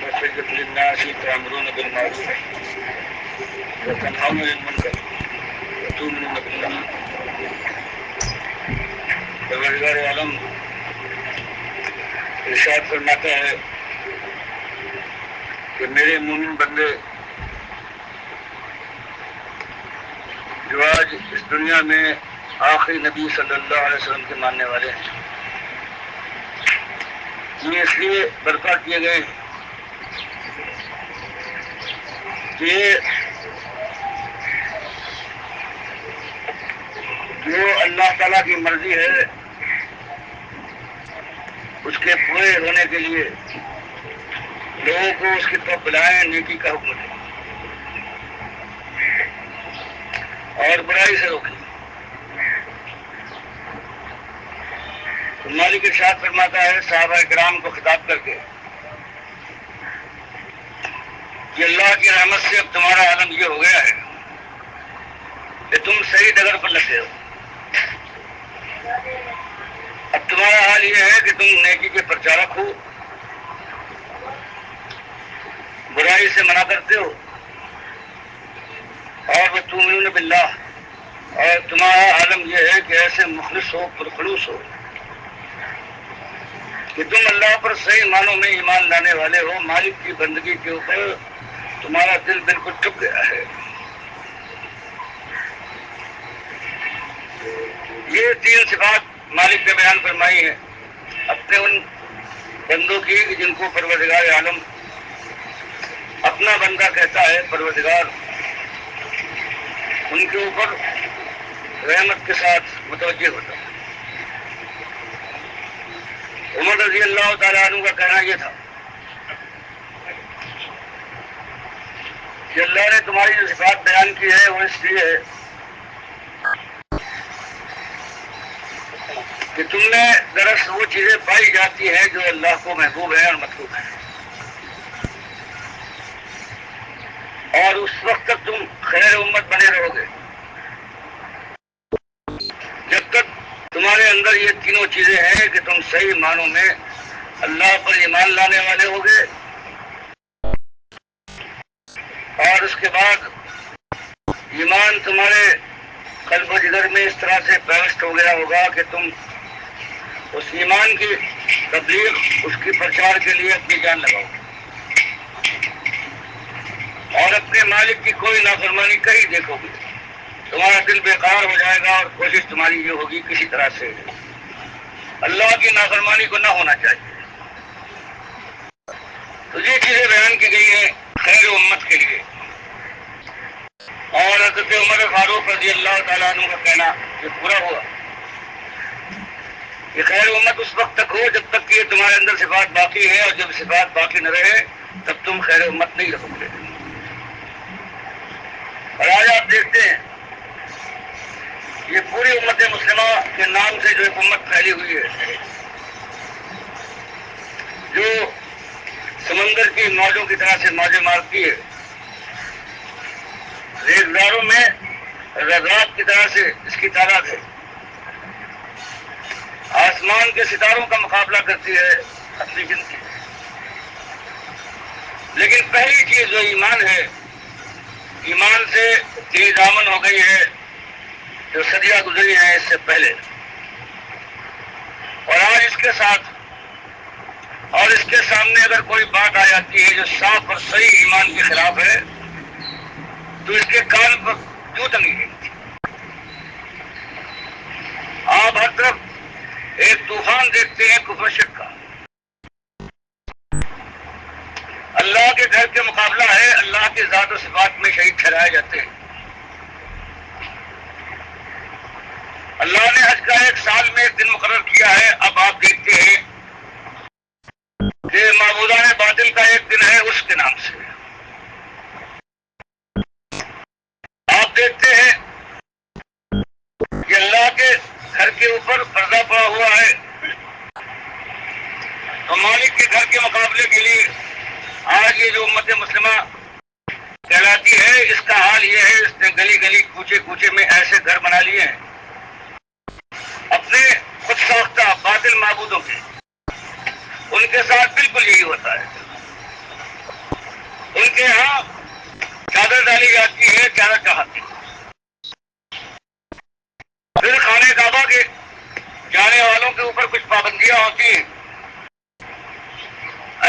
وَسَجَّدَ لِلنَّاسِ تَأْمُرُونَ بِالْمَعْرُوفِ وَتَنْهَوْنَ عَنِ الْمُنكَرِ وَتُؤْمِنُونَ بِاللَّهِ۔ پروردگار عالم ارشاد فرماتا ہے کہ میرے مومن بندے جو آج اس دنیا میں آخری نبی صلی اللہ علیہ وسلم کے ماننے والے ہیں، یہ اس لیے برپا کیے گئے ہیں کہ جو اللہ تعالیٰ کی مرضی ہے اس کے پورے ہونے کے لیے لوگوں کو اس کی طرف بلائیں، نیکی کا حکم دیں اور برائی سے روکیں۔ مالک ارشاد فرماتا ہے صحابہ کرام کو خطاب کر کے کہ اللہ کی رحمت سے اب تمہارا عالم یہ ہو گیا ہے کہ تم صحیح ڈگر پر لگے ہو۔ اب تمہارا حال یہ ہے کہ تم نیکی کے پرچارک ہو، برائی سے منع کرتے ہو، اور وَتُؤْمِنُونَ بِاللَّهِ، اور تمہارا عالم یہ ہے کہ ایسے مخلص ہو، پرخلوص ہو کہ تم اللہ پر صحیح معنوں میں ایمان لانے والے ہو۔ مالک کی بندگی کے اوپر تمہارا دل بالکل ٹک گیا ہے۔ یہ تین صفات مالک نے بیان فرمائی ہیں اپنے ان بندوں کی جن کو پروردگار عالم اپنا بندہ کہتا ہے، پروردگار ان کے اوپر رحمت کے ساتھ متوجہ ہوتا ہے۔ عمر رضی اللہ تعالیٰ عنہ کا کہنا یہ تھا کہ اللہ نے تمہاری جو صفات بیان کی ہے وہ اس لیے ہے کہ تم میں دراصل وہ چیزیں پائی جاتی ہیں جو اللہ کو محبوب ہیں اور مطلوب ہیں، اور اس وقت تک تم خیر امت بنے رہو گے جب تک تمہارے اندر یہ تینوں چیزیں ہیں کہ تم صحیح معنوں میں اللہ پر ایمان لانے والے ہوگے، اور اس کے بعد ایمان تمہارے قلب و جگر میں اس طرح سے پیوست ہو گیا ہوگا کہ تم اس ایمان کی تبلیغ، اس کی پرچار کے لیے اپنی جان لگاؤ اور اپنے مالک کی کوئی نافرمانی کہیں دیکھو گے، تمہارا دل بیکار ہو جائے گا اور کوشش تمہاری یہ ہوگی کسی طرح سے اللہ کی نافرمانی کو نہ ہونا چاہیے۔ تو یہ چیزیں بیان کی گئی ہیں خیر امت کے لیے، اور حضرت عمر فاروق رضی اللہ تعالیٰ عنہ کا کہنا یہ پورا ہوا کہ خیر امت اس وقت تک ہو جب تک کہ تمہارے اندر صفات باقی ہے، اور جب صفات باقی نہ رہے تب تم خیر امت نہیں رہو گے۔ اور آج آپ دیکھتے ہیں یہ پوری امت مسلمہ کے نام سے جو ایک امت پھیلی ہوئی ہے، جو سمندر کی موجوں کی طرح سے موجیں مارتی ہے، ریزداروں میں رات کی طرح سے اس کی تعداد ہے، آسمان کے ستاروں کا مقابلہ کرتی ہے اپنی گنتی، لیکن پہلی چیز جو ایمان ہے، ایمان سے تیز دامن ہو گئی ہے جو صدیاں گزری ہیں اس سے پہلے، اور آج اس کے ساتھ اور اس کے سامنے اگر کوئی بات آ جاتی ہے جو صاف اور صحیح ایمان کے خلاف ہے تو اس کے کان پر کیوں تنگی گئی؟ آپ ہر طرف ایک طوفان دیکھتے ہیں کفر شرک کا، اللہ کے گھر کے مقابلہ ہے، اللہ کے ذات و صفات میں شہید ٹھہرائے جاتے ہیں۔ اللہ نے حج کا ایک سال میں ایک دن مقرر کیا ہے، اب آپ دیکھتے ہیں کہ معبودان باطل کا ایک دن ہے اس کے نام سے، آپ دیکھتے ہیں کہ اللہ کے گھر کے اوپر پردہ پڑا ہوا ہے، تو مالک کے گھر کے مقابلے کے لیے آج یہ جو امت مسلمہ کہلاتی ہے اس کا حال یہ ہے، اس نے گلی گلی کوچے کوچے میں ایسے گھر بنا لیے ہیں اپنے خود ساختہ باطل معبودوں کے، ان کے ساتھ بالکل یہی ہوتا ہے۔ ان کے یہاں چادر ڈالی جاتی ہے چادر چڑھاتی. پھر خانہ کعبہ کے جانے والوں کے اوپر کچھ پابندیاں ہوتی ہیں.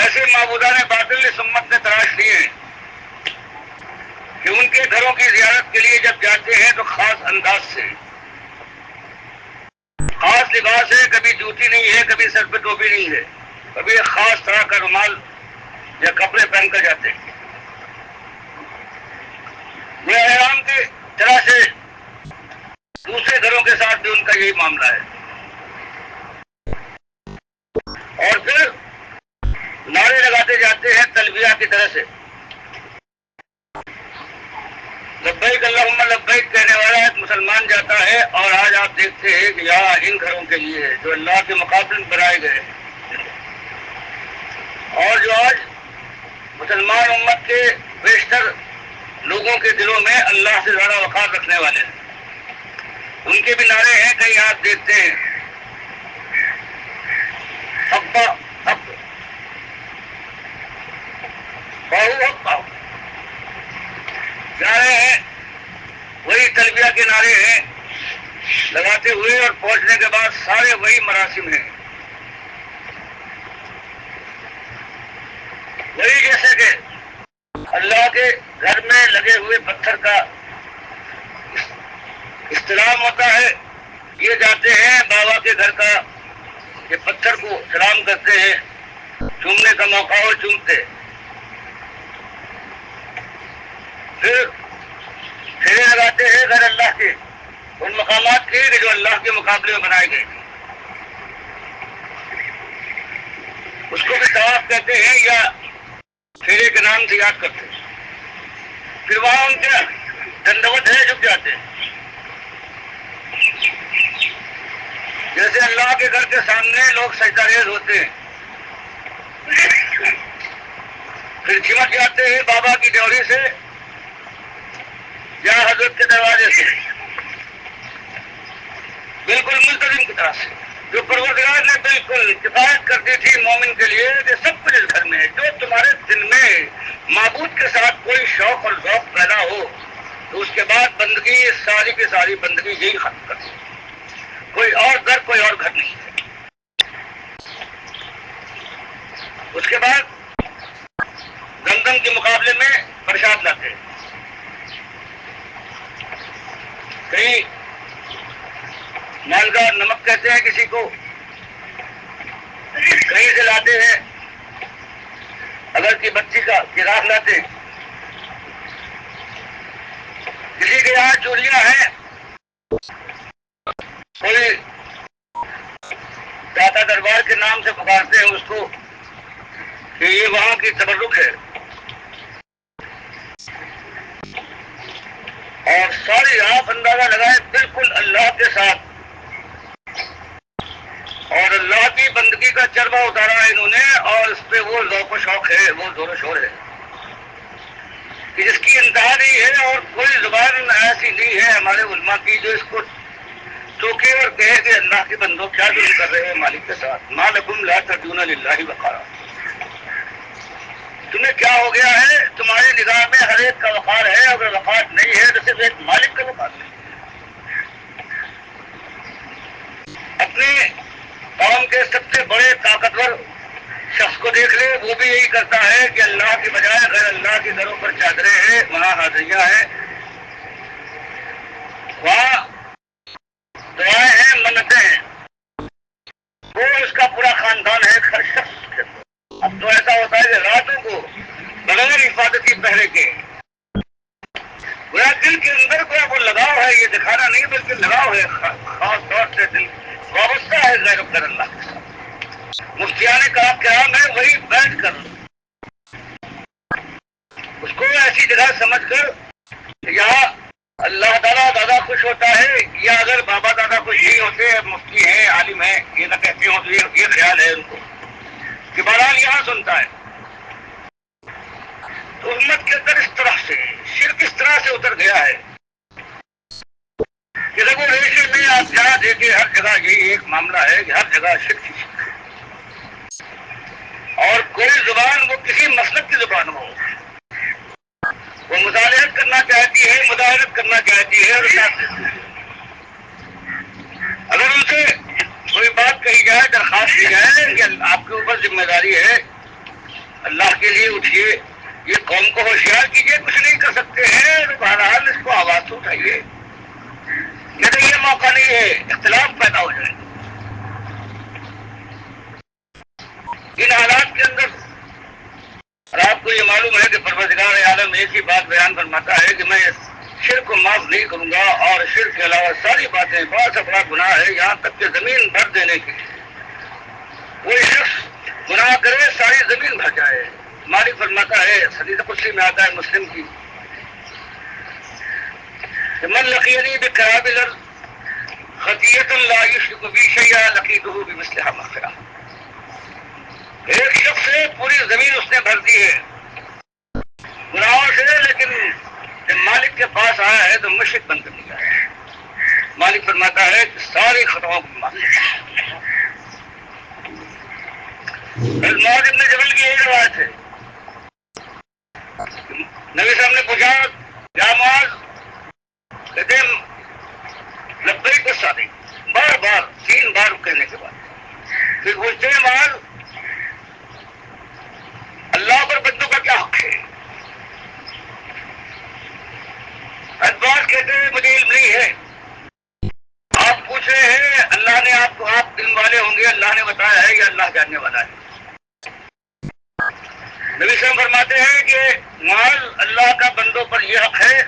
ایسے معبودان باطل اس امت نے تلاش لیے ہیں کہ ان کے گھروں کی زیارت کے لیے جب جاتے ہیں تو خاص انداز سے، خاص لباس ہے، کبھی جوتی نہیں ہے، کبھی سر پہ ٹوپی نہیں ہے، کبھی ایک خاص طرح کا رومال یا کپڑے پہن کر جاتے ہیں. وہ احرام کی طرح سے دوسرے گھروں کے ساتھ بھی ان کا یہی معاملہ ہے. اور پھر نعرے لگاتے جاتے ہیں تلبیہ کی طرح سے. لبیک اللہم لبیک کہنے والا ایک مسلمان جاتا ہے اور آج آپ دیکھتے ہیں کہ یہاں ان گھروں کے لیے ہے جو اللہ کے مقابل بنائے گئے ہیں، اور جو آج مسلمان امت کے بیشتر لوگوں کے دلوں میں اللہ سے زیادہ وقار رکھنے والے ہیں. ان کے بھی نعرے ہیں، کہیں آپ دیکھتے ہیں حق حق باہو حق باہو جا رہے ہیں. وہی تلبیہ کے نعرے ہیں لگاتے ہوئے، اور پہنچنے کے بعد سارے وہی مراسم ہیں. وہی جیسے کہ اللہ کے گھر میں لگے ہوئے پتھر کا استلام ہوتا ہے، یہ جاتے ہیں بابا کے گھر کا، یہ پتھر کو سلام کرتے ہیں، چومنے کا موقع ہو چومتے. پھر پھیرے لگاتے ہیں غیر اللہ کے ان مقامات کے جو اللہ کے مقابلے میں بنائے گئے، اس کو بھی طواف کہتے ہیں یا پھیرے کے نام سے یاد کرتے ہیں. پھر وہاں ان کے دنڈوت ہے جھک جاتے ہیں، جیسے اللہ کے گھر کے سامنے لوگ سجدہ ریز ہوتے ہیں. پھر چمٹ جاتے ہیں بابا کی ڈیوری سے یا حضرت کے دروازے سے، بالکل ملتزم کی طرح سے، جو پروردگار نے بالکل کفایت کر دی تھی مومن کے لیے کہ سب کچھ اس گھر میں ہے. جو تمہارے دل میں معبود کے ساتھ کوئی شوق اور ذوق پیدا ہو تو اس کے بعد بندگی ساری کی ساری بندگی یہی ختم کر دی. کوئی اور گھر کوئی اور گھر نہیں ہے. اس کے بعد زمزم کے مقابلے میں پرساد لاتے ہیں. کہیں مالدار نمک کہتے ہیں کسی کو، کہیں سے لاتے ہیں اگر کی بچی کا چراغ لاتے ہیں. کسی کے یہاں چوریاں ہیں، کوئی داتا دربار کے نام سے پکارتے ہیں اس کو کہ یہ وہاں کی تبرک ہے. اور ساری آپ اندازہ لگائے بالکل اللہ کے ساتھ، اور اللہ کی بندگی کا چربہ اتارا ہے انہوں نے، اور اس پہ وہ ذوق و شوق ہے، وہ زور و شور ہے کہ جس کی انتہا نہیں ہے. اور کوئی زبان ایسی نہیں ہے ہمارے علماء کی جو اس کو ٹوکے اور کہے کہ اللہ کے بندوں کیا ظلم کر رہے ہیں مالک کے ساتھ. ما لکم لا ترجون للہ وقارا، تمہیں کیا ہو گیا ہے؟ تمہاری نگاہ میں ہر ایک کا وقار ہے، اگر وقار نہیں ہے تو صرف ایک مالک کا وقار نہیں. اپنے قوم کے سب سے بڑے طاقتور شخص کو دیکھ لے، وہ بھی یہی کرتا ہے کہ اللہ کے بجائے غیر اللہ کے گھروں پر چادریں ہیں، وہاں حاضریاں ہیں، وہاں دعائیں ہیں، منتیں ہیں. وہ اس کا پورا خاندان ہے ہر شخص کے. اب تو ایسا ہوتا ہے کہ راتوں کو بغیر حفاظتی پہرے کے گویا دل کے اندر گویا وہ لگاؤ ہے، یہ دکھانا نہیں بلکہ لگاؤ ہے، خاص طور سے دل وابستہ ہے غیر اللہ کے ساتھ. مفتیان کرام ہے، وہی بیٹھ کر اس کو ایسی جگہ سمجھ کر کہ یہاں اللہ تعالیٰ زیادہ خوش ہوتا ہے، یا اگر بابا دادا خوش نہیں ہوتے، مفتی ہیں عالم ہیں یہ نہ کہتے ہوں تو یہ خیال ہے ان کو کہ بہرحال یہاں سنتا ہے. تو امت کے اندر اس طرح سے شرک اس طرح سے اتر گیا ہے کہ رگو ریشے میں آپ جہاں دیکھیں ہر جگہ یہی ایک معاملہ ہے کہ ہر جگہ شرک ہی شرک ہے. اور کوئی زبان وہ کسی مسلک کی زبان ہو، وہ مصالحت کرنا چاہتی ہے، مداحرت کرنا چاہتی ہے اور ساتھ دیتی ہے۔ اگر ان سے کوئی بات کہی جائے، درخواست کی جائے کہ آپ کے اوپر ذمہ داری ہے، اللہ کے لیے اٹھیے، یہ قوم کو ہوشیار کیجیے، کچھ نہیں کر سکتے ہیں، تو بہرحال اس کو آواز اٹھائیے، نہیں تو یہ موقع نہیں ہے اختلاف پیدا ہو جائے۔ ان حالات کے اندر اور آپ کو یہ معلوم ہے کہ پروردگار عالم ایک ہی بات بیان فرماتا ہے کہ میں شرک کو معاف نہیں کروں گا، اور شرک کے علاوہ ساری باتیں بڑا سے بڑا گناہ ہے، یہاں تک کہ زمین بھر دینے کے لیے کوئی شخص گناہ کرے ساری زمین بھر جائے۔ مالک فرماتا ہے، حدیث قدسی میں آتا ہے مسلم کی، کہ من لقینی بقراب الارض خطیۃ لا یشرک بی شیئا لقیتہ بمثلھا مغفرہ۔ ایک شخص سے پوری زمین اس نے بھر دی ہے گناہوں سے، لیکن جب مالک کے پاس آیا ہے تو مشرک بن کر دیا ہے۔ مالک فرماتا ہے کہ ساری خطاؤں کو معاف کر۔ معاذ ابن جبل کی ایک روایت ہے، نبی صاحب نے پوچھا یا معاذ، کہتے ہیں لبیک والسعدیک، بار بار 3 بار کہنے کے بعد پھر پوچھتے ہیں معاذ، اللہ پر بندوں کا کیا حق ہے؟ ادبار کہتے ہیں مجھے علم نہیں ہے، آپ پوچھ رہے ہیں، اللہ نے آپ کو، آپ علم والے ہوں گے، اللہ نے بتایا ہے یا اللہ جاننے والا ہے؟ نبی صاحب فرماتے ہیں کہ معاذ، اللہ کا بندوں پر یہ حق ہے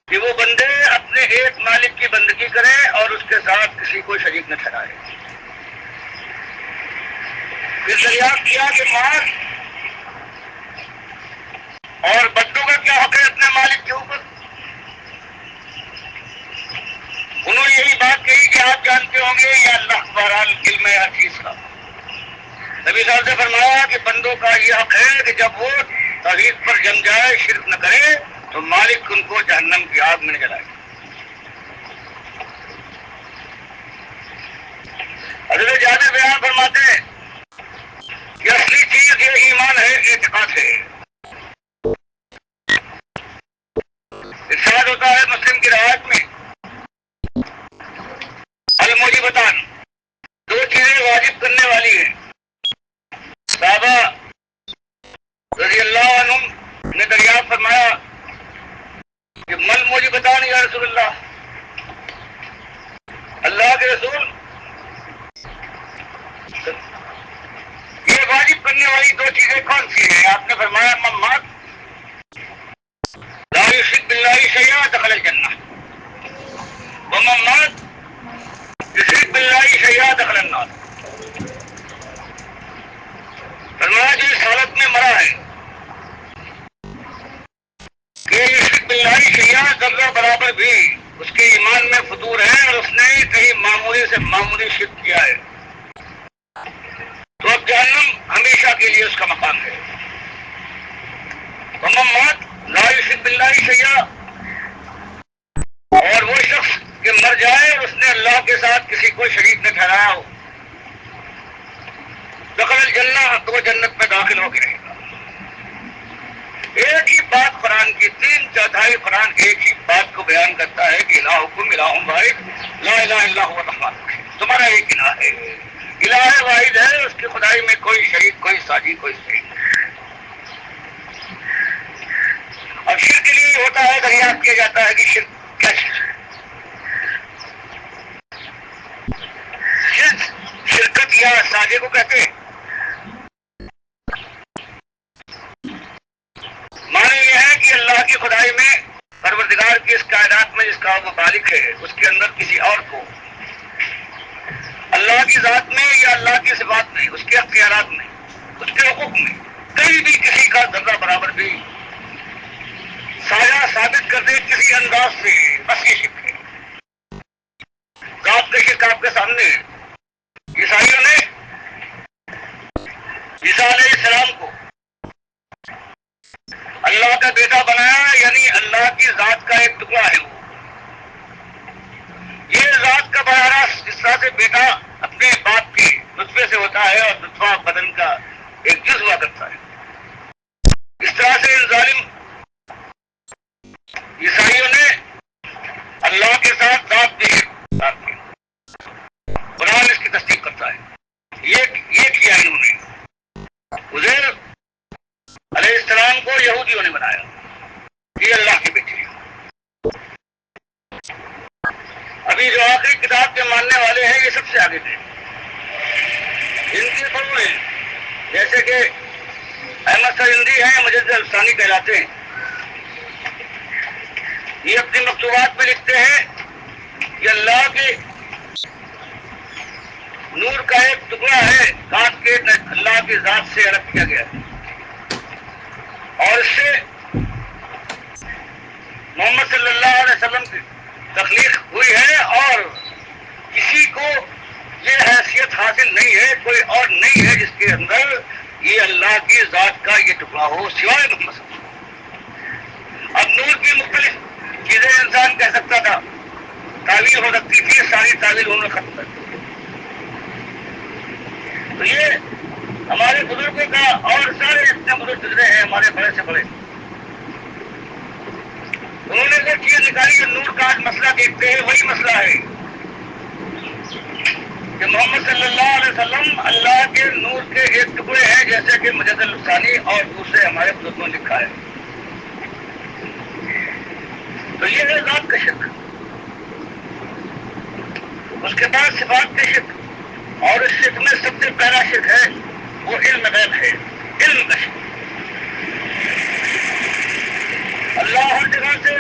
کہ وہ بندے اپنے ایک مالک کی بندگی کریں اور اس کے ساتھ کسی کو شریک نہ ٹھہرائے۔ پھر دریافت کیا کہ معاذ، اور بندوں کا کیا حق ہے اپنے مالک کے اوپر؟ انہوں نے یہی بات کہی کہ آپ جانتے ہوں گے یا اللہ بہرحال علم ہے ہر چیز کا۔ نبی صاحب نے فرمایا کہ بندوں کا یہ حق ہے کہ جب وہ توحید پر جم جائے، شرک نہ کرے، تو مالک ان کو جہنم کی آگ میں نہ جلائے۔ حضرت جابر بیان فرماتے ہیں کہ اصلی چیز یہ ایمان ہے، اعتقاد ہے۔ ارشاد ہوتا ہے مسلم کی روایت میں، الموجبتان، 2 چیزیں واجب کرنے والی ہیں۔ صحابہ رضی اللہ عنہم نے دریافت فرمایا کہ مل موجبتان یا رسول اللہ، اللہ کے رسول، یہ واجب کرنے والی 2 چیزیں کون سی ہیں؟ آپ نے فرمایا ممات لا یشرک باللہ شیئا دخل الجنہ، وممات یشرک باللہ شیئا دخل النار۔ فرمایا جو اس حالت میں مرا ہے کہ یشرک باللہ شیئا، ذرہ برابر بھی اس کے ایمان میں فطور ہے اور اس نے کہیں معمولی سے معمولی شرک کیا ہے، تو اب جہنم ہمیشہ کے لیے اس کا مقام ہے۔ وممات لا یشرک باللہ شیئا، اور وہ شخص کہ مر جائے اور اس نے اللہ کے ساتھ کسی کو شریک نہ ٹھہرایا ہو، دخل الجنہ، تو وہ جنت میں داخل ہو کے رہے گا۔ ایک ہی بات قرآن کی، 3/4 قرآن ایک ہی بات کو بیان کرتا ہے کہ الہکم الہ واحد لا الہ الا هو الرحمن الرحیم، تمہارا ایک الہ ہے، الہ واحد ہے، اس کی خدائی میں کوئی شریک، کوئی ساجی، کوئی شریک نہیں۔ اور شرک کے لیے ہوتا ہے، دریافت کیا جاتا ہے کہ شرک کیا چیز ہے۔ شرکت یا ساجے کو کہتے ہیں، معنی یہ ہے کہ اللہ کی خدائی میں، پروردگار کی اس کائنات میں جس کا وہ مالک ہے، اس کے اندر کسی اور کو اللہ کی ذات میں یا اللہ کی صفات میں، اس کے اختیارات میں، اس کے حقوق میں کہیں بھی کسی کا ذرہ برابر بھی سایہ ثابت کر دے کسی انداز سے، بس یہ شرک ہے۔ آپ کے شرک آپ کے سامنے ہے۔ عیسائیوں نے عیسیٰ علیہ السلام کو اللہ کا بیٹا بنایا، یعنی اللہ کی ذات کا ایک ٹکڑا ہے وہ۔ یہ ذات کا براہ راست جس طرح سے بیٹا اپنے باپ کے نطفے سے ہوتا ہے اور نطفہ بدن کا ایک جز ہوا کرتا ہے، اس طرح سے ان ظالم عزیر علیہ السلام کو یہودیوں نے بنایا یہ اللہ کے بیٹے. ابھی جو آخری کتاب کے ماننے والے ہیں یہ سب سے آگے تھے. ان کی قوم ہیں جیسے کہ احمد سرندی ہیں, مجدد الثانی کہلاتے ہیں. یہ اپنی مکتوبات میں لکھتے ہیں کہ اللہ کے نور کا ایک ٹکڑا ہے کاٹ کے اللہ کی ذات سے الگ کیا گیا ہے, اور اس سے محمد صلی اللہ علیہ وسلم کی تخلیق ہوئی ہے, اور کسی کو یہ حیثیت حاصل نہیں ہے, کوئی اور نہیں ہے جس کے اندر یہ اللہ کی ذات کا یہ ٹکڑا ہو سوائے محمد صلی اللہ علیہ وسلم. اب نور کی مختلف چیزیں انسان کہہ سکتا تھا, تعویل ہو سکتی تھی, ساری تعویل انہوں نے ختم کر دی. تو یہ ہمارے بزرگوں کا, اور سارے اتنے بزرگ گزرے ہیں ہمارے بڑے سے بڑے, انہوں نے وہ چیز نکالی. نور کا آج مسئلہ دیکھتے ہیں وہی مسئلہ ہے کہ محمد صلی اللہ علیہ وسلم اللہ کے نور کے ایک ٹکڑے ہیں, جیسے کہ مجدد الثانی اور دوسرے ہمارے بزرگوں نے لکھا ہے. تو یہ ہے ذات کا شرک. اس کے بعد صفات کے شرک, اور اس شرک میں سب سے پہلا شرک ہے وہ علم غیب ہے, علم کا شرک. اللہ ہر جگہ سے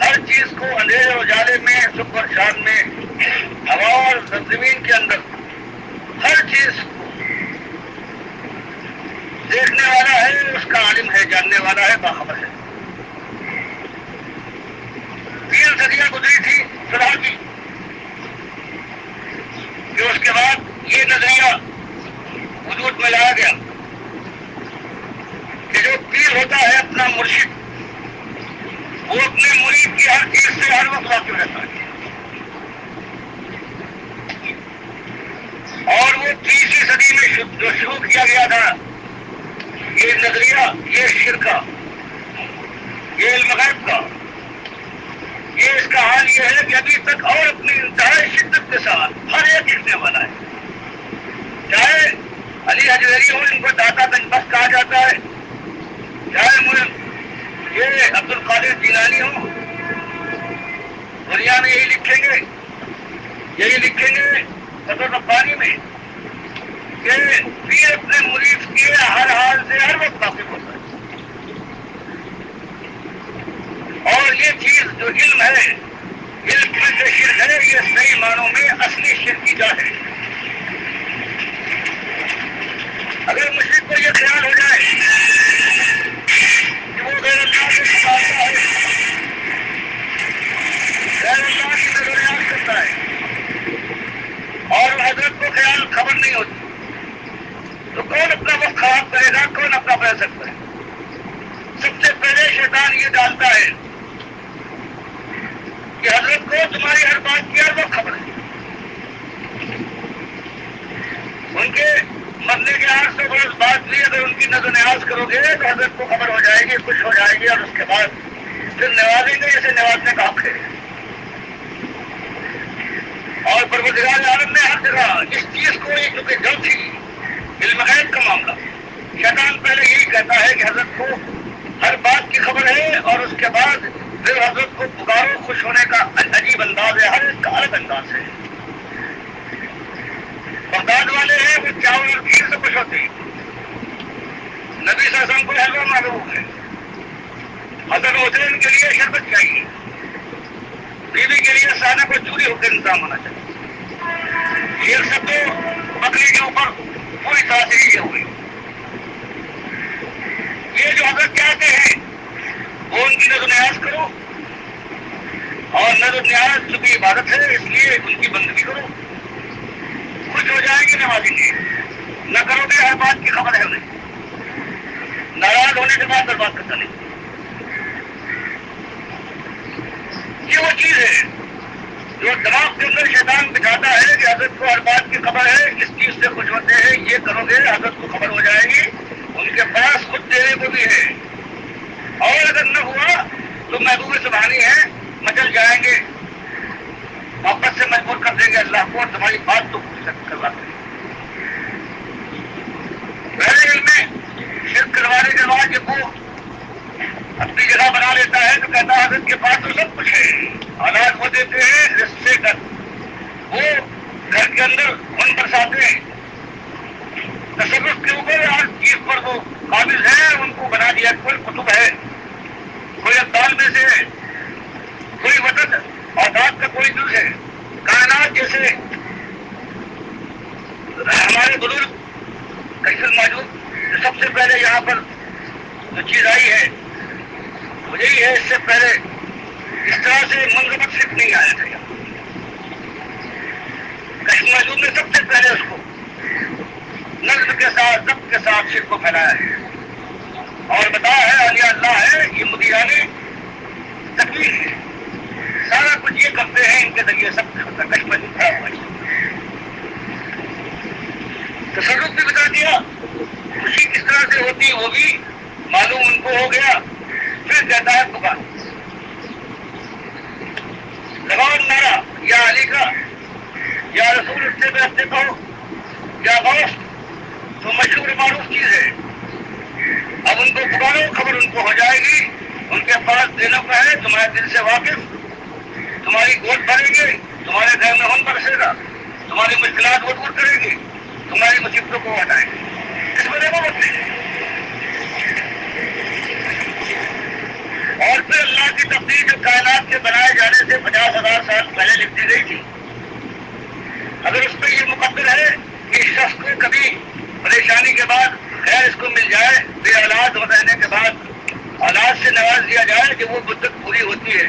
ہر چیز کو اندھیرے اجالے میں, صبح اور شام میں, ہوا اور زمین کے اندر ہر چیز کو دیکھنے والا ہے, اس کا عالم ہے, جاننے والا ہے, باخبر ہے. 3 صدیاں گزری تھی فی کی, کہ اس کے بعد یہ نظریہ وجود میں لایا گیا کہ جو پیر ہوتا ہے اپنا مرشد, وہ اپنے مرید کی ہر چیز سے ہر وقت واقف رہتا ہے. اور وہ 30ویں صدی میں جو شروع کیا گیا تھا یہ نظریہ, یہ شرکا, یہ علم غیب کا, یہ اس کا حال یہ ہے کہ ابھی تک اور اپنی انتہائی شدت کے ساتھ ہر ایک لکھنے والا ہے. چاہے علی حجویری ہو, ان کو داتا گنج بخش کہا جاتا ہے, چاہے یہ عبد القادر جیلانی ہو, دنیا میں یہی لکھیں گے, یہی لکھیں گے فتح ربانی میں کہ پیر اپنے مرید کے ہر حال سے ہر وقت واقف ہوتا ہے. اور یہ چیز جو علم ہے, علم میں جو شرک ہے, یہ صحیح معنوں میں اصلی شرک کی جا ہے. اگر مشرک کو یہ خیال ہو جائے کہ وہ غیر اللہ سے پکارتا ہے, غیر اللہ کی نظر نیاز کرتا ہے, اور حضرت کو خیال خبر نہیں ہوتی, تو کون اپنا وقت خراب کرے گا, کون اپنا بہ سکتا ہے؟ سب سے پہلے شیطان یہ ڈالتا ہے کہ حضرت کو تمہاری ہر بات کی ہر وقت خبر ہے. ان کے مرنے کے 800 برس بعد بھی اگر ان کی نظر نیاز کرو گے تو حضرت کو خبر ہو جائے گی, خوش ہو جائے گی, اور اس کے بعد پھر نوازیں گے جیسے نوازنے کا حق ہے. اور پروردگار عالم نے ہر جگہ اس چیز کو, یہ چونکہ جب تھی علم غیب کا معاملہ, شیطان پہلے یہی کہتا ہے کہ حضرت کو ہر بات کی خبر ہے, اور اس کے بعد پھر حضرت کو پکارو. خوش ہونے کا عجیب انداز ہے, ہر ایک کا الگ انداز ہے. بغداد والے ہیں وہ چاول اور کھیر سے خوش ہوتے ہیں, نبی صلی اللہ علیہ وسلم کو حلوہ معروف ہے, حضرت حسین کے لیے شربت چاہیے, بیوی کے لیے سانہ کو چوری ہو کے انتظام ہونا چاہیے. یہ سب تو بکری کے اوپر پوری طرح سے یہ ہوئی. یہ جو حضرت چاہتے ہیں وہ ان کی نظر نیاز کرو, اور نظر نیاز چونکہ عبادت ہے اس لیے ان کی بندگی کرو. خوش ہو جائیں گے نمازیں گے, نہ کرو گے ہر بات کی خبر ہے انہیں, ناراض ہونے کے بعد برباد کرتا نہیں. یہ وہ چیز ہے جو دماغ کے اندر شیطان بچھاتا ہے کہ حضرت کو ہر بات کی خبر ہے, اس چیز سے خوش ہوتے ہیں, یہ کرو گے حضرت کو خبر ہو جائے گی, ان کے پاس خود دینے کو بھی ہے, اور اگر نہ ہوا تو محبوب سبحانی ہے, مچل جائیں گے, محبت سے مجبور کر دیں گے اللہ کو, اور تمہاری بات تو کروا دیں گے. دل میں شرک کروانے کے بعد جب وہ اپنی جگہ بنا لیتا ہے تو کہتا ہے حضرت کے پاس تو سب کچھ ہے، اولاد وہ دیتے ہیں رزق سے کر، وہ گھر کے اندر خون برساتے ہیں، تصرف کے اوپر ہر چیز پر وہ قابض ہے، ان کو بنا دیا، کوئی کتب ہے، کوئی ابدال میں سے ہے، کوئی وطن اوقات کا کوئی جز ہے، کائنات جیسے ہمارے بزرگ کیسر موجود سب سے پہلے یہاں پر جو چیز آئی ہے وہ یہی ہے، اس سے پہلے اس طرح سے منظمت صرف نہیں آیا تھا یہاں، کیسر موجود نے سب سے پہلے اس کو نظم کے ساتھ ضبط کے ساتھ شرک کو پھیلایا ہے اور بتایا ہے اولیاء اللہ ہے، یہ مدیران تکوین ہے، سارا کچھ یہ کرتے ہیں، ان کے ذریعے سب کچھ ہوتا ہے، کشمہ نہیں کھڑا ہوا ہے، تصرف بھی بتا دیا، خوشی کس طرح سے ہوتی وہ بھی معلوم ان کو ہو گیا، پھر کہتا ہے پکار لگاؤ نعرہ یا علی کا یا رسول اس سے بیٹھتے کہو یا غوث، تو مشہور معروف چیز ہے، اب ان کو پکارو، خبر ان کو ہو جائے گی، ان کے پاس دینوں کا ہے، تمہارے دل سے واقف، تمہاری گود بھریں گے، تمہارے گھر میں ہون برسے گا، تمہاری مشکلات وہ دور کرے گی، تمہاری مصیبتوں کو ہٹائیں گے، اس میں دیکھو مت نہیں۔ اور پھر اللہ کی تقدیر جو کائنات کے بنائے جانے سے 50,000 سال پہلے لکھ دی گئی تھی، اگر اس پہ یہ مقدر ہے کہ اس شخص کو کبھی پریشانی کے بعد خیر اس کو مل جائے، بے اولاد ہو رہنے کے بعد اولاد سے نواز دیا جائے کہ وہ مدت پوری ہوتی ہے،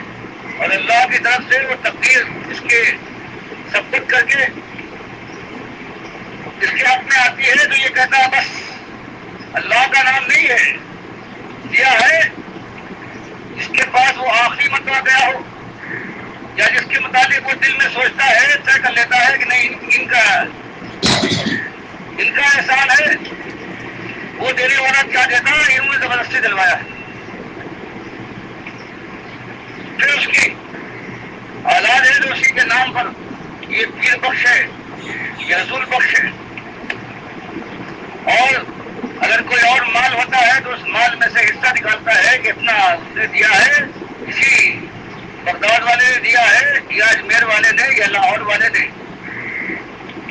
اور اللہ کی طرف سے وہ تقدیر اس کے سب کچھ کر کے اس کے حق میں آتی ہے، تو یہ کہتا ہے بس اللہ کا نام نہیں ہے، دیا ہے جس کے پاس وہ آخری مرتبہ گیا ہو، یا جس کے متعلق وہ دل میں سوچتا ہے، طے کر لیتا ہے کہ نہیں ان کا احسان ہے، وہ دینے والا کیا دیتا ہے، انہوں نے زبردستی دلوایا ہے، پھر اس کی اولاد ہے جو اسی کے نام پر یہ پیر بخش ہے، یہ رسول بخش ہے، اور اگر کوئی اور مال ہوتا ہے تو اس مال میں سے حصہ نکالتا ہے کہ اتنا اس نے دیا ہے، کسی بغداد والے نے دیا ہے یا اجمیر والے نے یا لاہور والے نے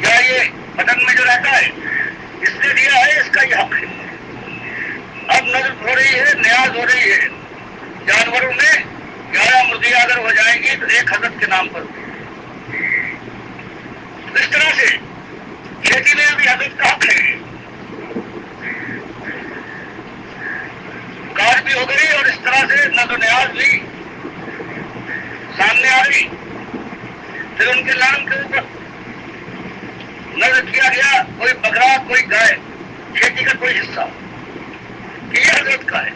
یا یہ پٹن میں جو رہتا ہے اس نے دیا ہے، اس کا یہ حق ہے، اب نظر ہو رہی ہے، نیاز ہو رہی ہے، جانوروں میں 11 مرغیاں اگر ہو جائیں گی تو ایک حضرت کے نام پر، اس طرح سے کھیتی میں بھی حضرت کا حق ہے، کار بھی ہو گئی، اور اس طرح سے نظر و نیاز بھی سامنے آ گئی، پھر ان کے نام کے اوپر نظر کیا گیا کوئی بکرا کوئی گائے، کھیتی کا کوئی حصہ کہ یہ حضرت کا ہے،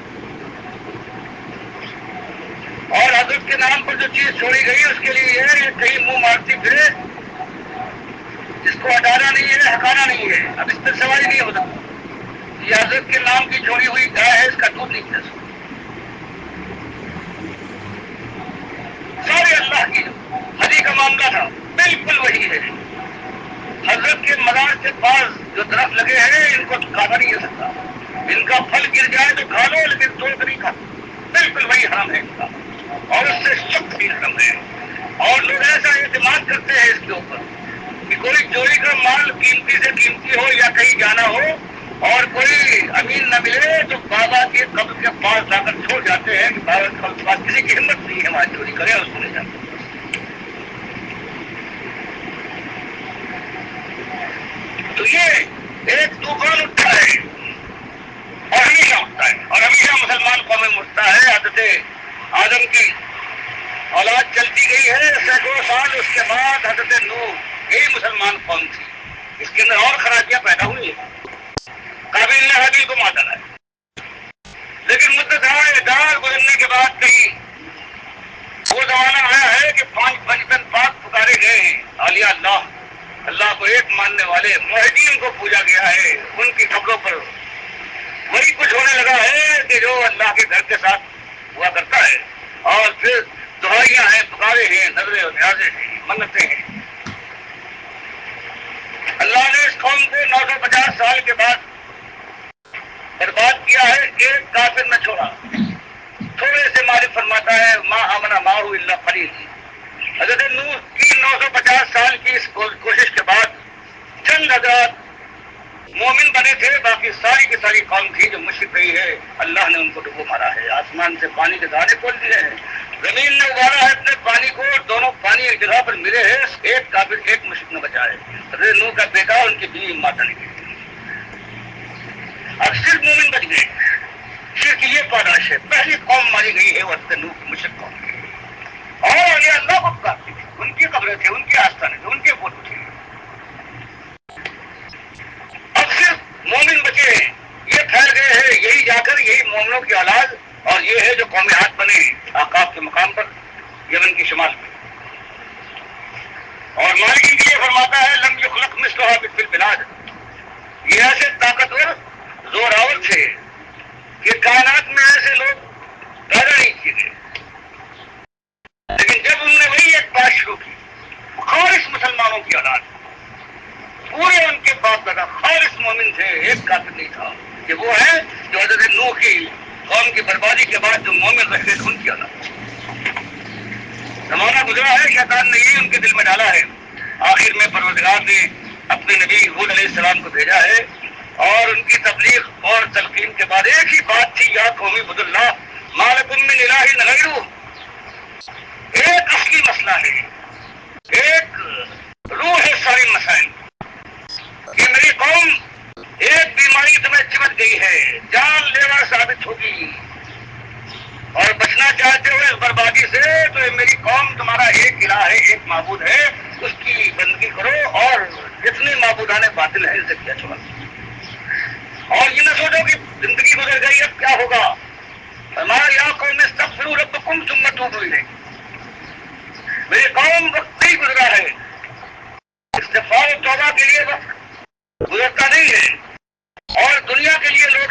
اور حضرت کے نام پر جو چیز چھوڑی گئی اس کے لیے یہ کہیں منہ مارتی پھرے، جس کو ہٹانا نہیں ہے، ہٹانا نہیں ہے، اب اس پر سوال نہیں ہوتا، یہ حضرت کے نام کی چھوڑی ہوئی گائے ہے، اس کا دودھ نہیں پی سکتا، سارے اللہ کی حدیث کا معاملہ تھا، بالکل وہی ہے، حضرت کے مزار کے پاس جو درخت لگے ہیں ان کو کاٹا نہیں جا سکتا، ان کا پھل گر جائے تو کھا لو لیکن توڑ کر نہیں کھا، بالکل وہی حرام ہے ان کا، اور اس سے سخت بھی حرام ہے، اور لوگ ایسا اعتماد کرتے ہیں اس کے اوپر کہ کوئی چوری کا مال قیمتی سے قیمتی ہو یا کہیں جانا ہو اور کوئی امین نہ ملے تو بابا کے قبر کے پاس جا کر چھوڑ جاتے ہیں کہ بابا کے قبر کے پاس کسی کی ہمت نہیں ہے ہماری چوری کرے اور اس کو نہیں جاتے، تو یہ ایک طوفان اٹھتا ہے اور ہمیشہ اٹھتا ہے، اور ہمیشہ مسلمان قوم میں اٹھتا ہے، حضرت آدم کی اولاد چلتی گئی ہے سینکڑوں سال، اس کے بعد حضرت نوح، یہی مسلمان قوم تھی، اس کے اندر اور خرابیاں پیدا ہوئی ہیں، قابیل نے حابیل کو مار ڈالا ہے، لیکن مدت دار گزرنے کے بعد کہیں وہ زمانہ آیا ہے کہ 5 پنجتن پاک پکارے گئے ہیں، اولیاء اللہ کو ایک ماننے والے موحدین کو پوجا گیا ہے، ان کی قبروں پر وہی کچھ ہونے لگا ہے کہ جو اللہ کے گھر کے ساتھ ہوا کرتا ہے، اور پھر دعائیاں ہیں، پکارے ہیں، نظریں اور نیازیں ہیں، منتیں ہیں، اللہ نے اس قوم کو 950 سال کے بعد برباد کیا ہے، ایک کافر نہ چھوڑا. تھوڑے سے مالک فرماتا ہے ما آمنا ماہ الا قلیل. حضرت نوح کی 950 سال کی اس کوشش کے بعد چند حضرات مومن بنے تھے، باقی ساری کی ساری قوم تھی جو مشرک رہی ہے. اللہ نے ان کو ڈبو مارا ہے، آسمان سے پانی کے دھارے کھول دیے ہیں، زمین نے ابالا ہے اپنے پانی کو، اور دونوں پانی ایک جگہ پر ملے ہیں، ایک کافر ایک مشرک نہ بچا ہے. حضرت نوح کا بیٹا ان کی بیوی ماتا نہیں گئی. اب صرف مومن بچ گئے. شرک یہ پاداش ہے، پہلی قوم ماری گئی ہے وہ حضرت نوح کی مشرک قوم. اور یہ اللہ کو پکارتے تھے، ان کی قبریں تھے، ان کے آستانے تھے، ان کے فوٹو تھے. اب صرف مومن بچے ہیں، یہ پھیل گئے ہیں، یہی جا کر یہی مومنوں کی اولاد، اور یہ ہے جو قوم عاد بنے آقاف کے مقام پر یمن کی شمال میں. اور مالک ان کے لیے فرماتا ہے لم یخلق مثلھا فی البلاد. یہ ایسے طاقتور زوراور تھے کہ کائنات میں ایسے لوگ پیدا نہیں کیے گئے. لیکن جب انہوں نے وہی ایک بات شروع کی، خالص مسلمانوں کی اولاد، پورے ان کے باپ دادا خالص مومن تھے، ایک کافر نہیں تھا، کہ وہ ہے جو حضرت نوح کی قوم کی بربادی کے بعد جو مومن رہے تھے ان کی اولاد. زمانہ گزرا ہے، شیطان نے یہی ان کے دل میں ڈالا ہے. آخر میں پروردگار نے اپنے نبی حود علیہ السلام کو بھیجا ہے، اور ان کی تبلیغ اور تلقین کے بعد ایک ہی بات تھی، یا قوم اعبدوا اللہ ما لکم من الہ غیرہ. ایک اصلی مسئلہ ہے، ایک روح ہے ساری مسائل کہ میری قوم ایک بیماری تمہیں چمٹ گئی ہے، جان لیوا ثابت ہوگی، اور بچنا چاہتے ہو اس بربادی سے تو میری قوم تمہارا ایک الہ ہے، ایک معبود ہے، اس کی بندگی کرو، اور جتنے معبودان باطل ہیں ان سے کیا چھوڑا. اور یہ نہ سوچو کہ زندگی گزر گئی اب کیا ہوگا. فرمایا یا قوم استغفروا ربکم ثم توبوا الیہ. میری قوم وقت نہیں گزرا ہے، استغفار و توبہ کے لیے وقت گزرتا نہیں ہے. اور دنیا کے لیے لوگ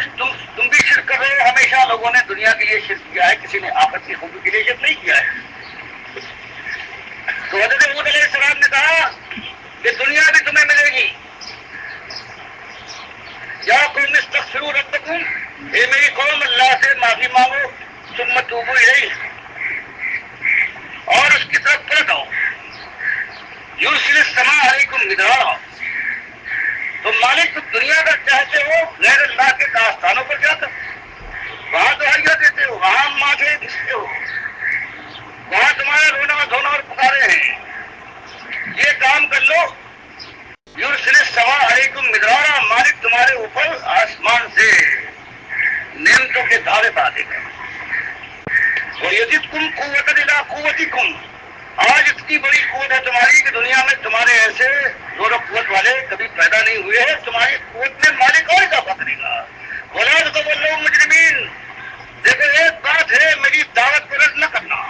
تم بھی شرک کر رہے ہو. ہمیشہ لوگوں نے دنیا کے لیے شرک کیا ہے، کسی نے آخرت کی خوبی کے لیے شرک نہیں کیا ہے. تو حضرت حود علیہ السلام نے کہا کہ دنیا بھی تمہیں ملے گی. یا قوم استغفروا ربکم، اے میری قوم اللہ سے معافی مانگو، ثم توبوا الیہ، اور اس کی طرف پلٹ آؤ. یرسل السماء علیکم مدرارا. تو مالک تم دنیا کا چاہتے ہو غیر اللہ کے داستانوں پر جا کر، وہاں تو ہریا دیتے ہو، وہاں ماتھے گھستے ہو، وہاں تمہارا رونا دھونا اور پکارے ہیں. یہ کام کر لو. یرسل السماء علیکم مدرارا، مالک تمہارے اوپر آسمان سے نعمتوں کے دھارے پا دے گا. وَيَزِدْكُمْ قُوَّةً إِلَىٰ قُوَّتِكُمْ. آج اتنی بڑی قوت ہے تمہاری کہ دنیا میں تمہارے ایسے زور و قوت والے کبھی پیدا نہیں ہوئے ہیں. تمہاری قوت میں مالک اور اضافہ کرے گا. وَلَا تَتَوَلَّوْا مُجْرِمِينَ. دیکھو ایک بات ہے، میری دعوت کو رد نہ کرنا،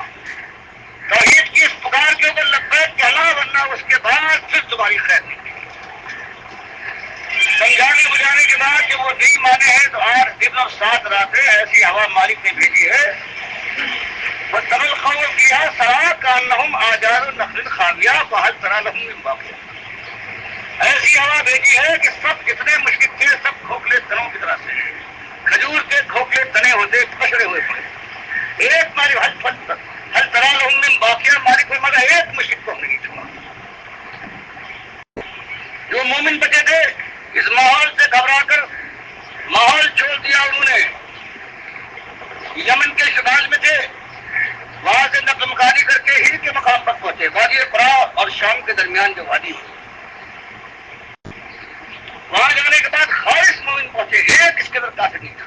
توحید کی اس پکار کے اوپر لبیک کہنا، ورنہ اس کے بعد پھر تمہاری خیر نہیں. سمجھانے بجانے کے بعد جب وہ نہیں مانے ہیں تو 8 دن اور 7 راتیں ایسی ہوا مالک نے بھیجی ہے. وَتَرَى الْقَوْمَ فِيهَا سَرَاعَ كَأَنَّهُمْ أَعْجَازُ نَخْلٍ خَاوِيَةٍ فَهَلْ تَرَىٰ لَهُم مِّن بَاقِيَةٍ. ایسی ہوا بھیجی ہے کہ سب جتنے مشرک تھے سب کھوکھلے تنوں کی طرح سے، کھجور کے کھوکھلے تنے ہوتے پھسڑے ہوئے پڑے. ایک مالک هَلْ تَرَىٰ لَهُم مِّن بَاقِيَةٍ. مالک فرماتا ہے ایک مشرک کو ہم نے نہیں چھوڑا. جو مومن بچے تھے اس ماحول سے گھبرا کر ماحول چھوڑ دیا انہوں نے. یمن کے شمال میں تھے، وہاں سے نقل مکانی کر کے ہند کے مقام پر پہنچے، وادی قرا اور شام کے درمیان جو وادی ہے، وہاں جانے کے بعد خالص مومن پہنچے، ایک اس کے اندر کافر نہیں تھا.